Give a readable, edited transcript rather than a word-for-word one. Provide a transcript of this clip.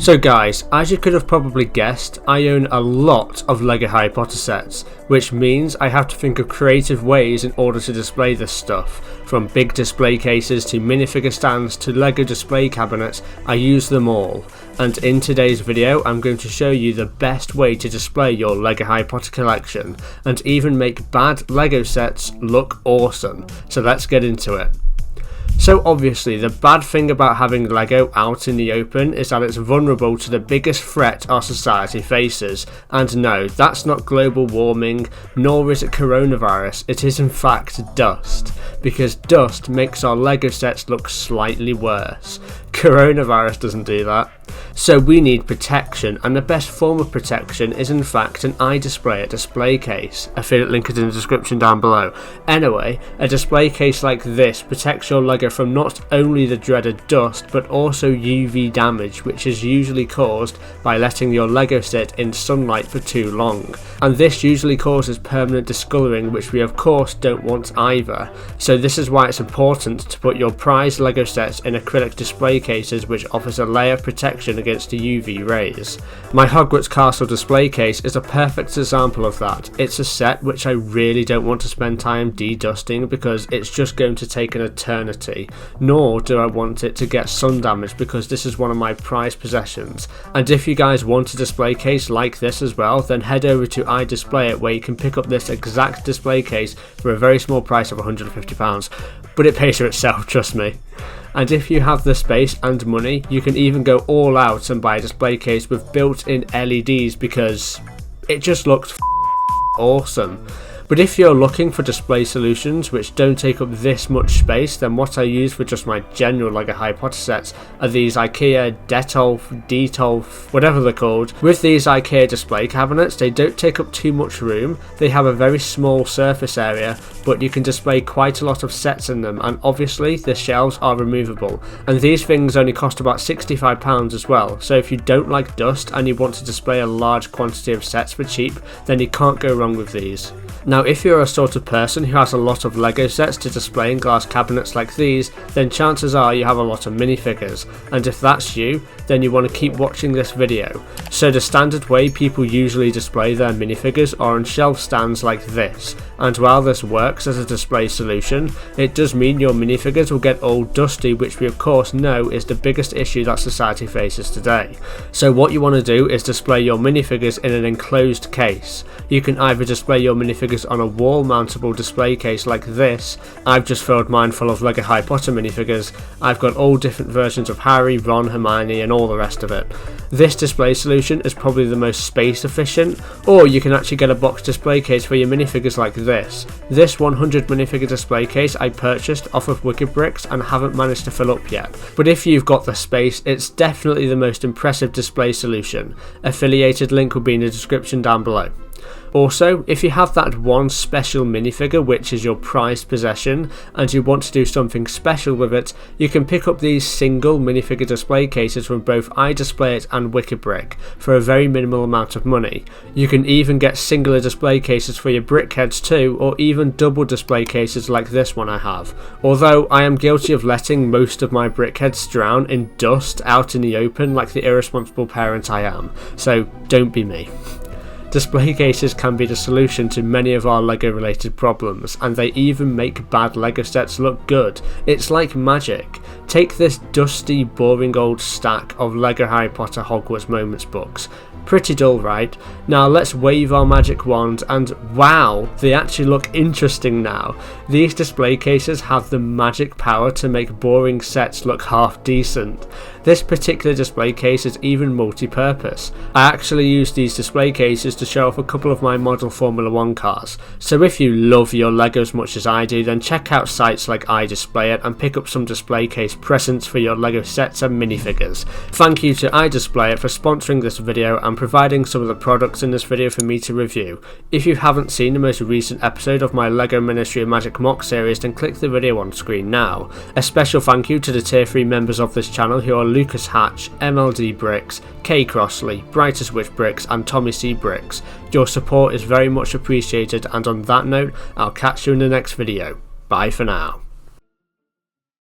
So guys, as you could have probably guessed, I own a lot of LEGO Harry Potter sets, which means I have to think of creative ways in order to display this stuff. From big display cases to minifigure stands to LEGO display cabinets, I use them all. And in today's video I'm going to show you the best way to display your LEGO Harry Potter collection, and even make bad LEGO sets look awesome. So let's get into it. So obviously the bad thing about having LEGO out in the open is that it's vulnerable to the biggest threat our society faces, and no, that's not global warming, nor is it coronavirus, it is in fact dust, because dust makes our LEGO sets look slightly worse. Coronavirus doesn't do that. So we need protection, and the best form of protection is in fact an iDisplayit display case. Affiliate link is in the description down below. Anyway, a display case like this protects your LEGO from not only the dreaded dust but also UV damage, which is usually caused by letting your LEGO sit in sunlight for too long. And this usually causes permanent discoloring, which we of course don't want either. So this is why it's important to put your prized LEGO sets in acrylic display cases, which offers a layer of protection against the UV rays. My Hogwarts Castle display case is a perfect example of that. It's a set which I really don't want to spend time de-dusting because it's just going to take an eternity, nor do I want it to get sun damage because this is one of my prized possessions. And if you guys want a display case like this as well, then head over to iDisplayit where you can pick up this exact display case for a very small price of £150, but it pays for itself, trust me. And if you have the space and money, you can even go all out and buy a display case with built-in LEDs because it just looks awesome. But if you're looking for display solutions which don't take up this much space, then what I use for just my general LEGO Harry Potter sets are these IKEA Detolf, whatever they're called. With these IKEA display cabinets, they don't take up too much room, they have a very small surface area, but you can display quite a lot of sets in them, and obviously the shelves are removable. And these things only cost about £65 as well, so if you don't like dust and you want to display a large quantity of sets for cheap, then you can't go wrong with these. Now if you're a sort of person who has a lot of LEGO sets to display in glass cabinets like these, then chances are you have a lot of minifigures, and if that's you, then you want to keep watching this video. So the standard way people usually display their minifigures are on shelf stands like this, and while this works as a display solution, it does mean your minifigures will get all dusty, which we of course know is the biggest issue that society faces today. So what you want to do is display your minifigures in an enclosed case. You can either display your minifigures on a wall mountable display case like this. I've just filled mine full of LEGO Harry Potter minifigures. I've got all different versions of Harry, Ron, Hermione and all the rest of it. This display solution is probably the most space efficient, or you can actually get a box display case for your minifigures like this. This 100 minifigure display case I purchased off of Wicked Bricks and haven't managed to fill up yet, but if you've got the space, it's definitely the most impressive display solution. Affiliated link will be in the description down below. Also, if you have that one special minifigure which is your prized possession and you want to do something special with it, you can pick up these single minifigure display cases from both iDisplayit and Wicked Brick for a very minimal amount of money. You can even get singular display cases for your brickheads too, or even double display cases like this one I have. Although I am guilty of letting most of my brickheads drown in dust out in the open like the irresponsible parent I am, so don't be me. Display cases can be the solution to many of our LEGO related problems, and they even make bad LEGO sets look good. It's like magic. Take this dusty, boring old stack of LEGO Harry Potter Hogwarts Moments books. Pretty dull, right? Now let's wave our magic wand and wow, they actually look interesting now. These display cases have the magic power to make boring sets look half decent. This particular display case is even multi-purpose. I actually use these display cases to show off a couple of my model Formula 1 cars. So if you love your LEGO as much as I do, then check out sites like iDisplayit and pick up some display case presents for your LEGO sets and minifigures. Thank you to iDisplayit for sponsoring this video and providing some of the products in this video for me to review. If you haven't seen the most recent episode of my LEGO Ministry of Magic mock series, then click the video on screen now. A special thank you to the tier 3 members of this channel who are Lucas Hatch, MLD Bricks, Kay Crossley, Brightest Witch Bricks and Tommy C Bricks. Your support is very much appreciated, and on that note, I'll catch you in the next video. Bye for now.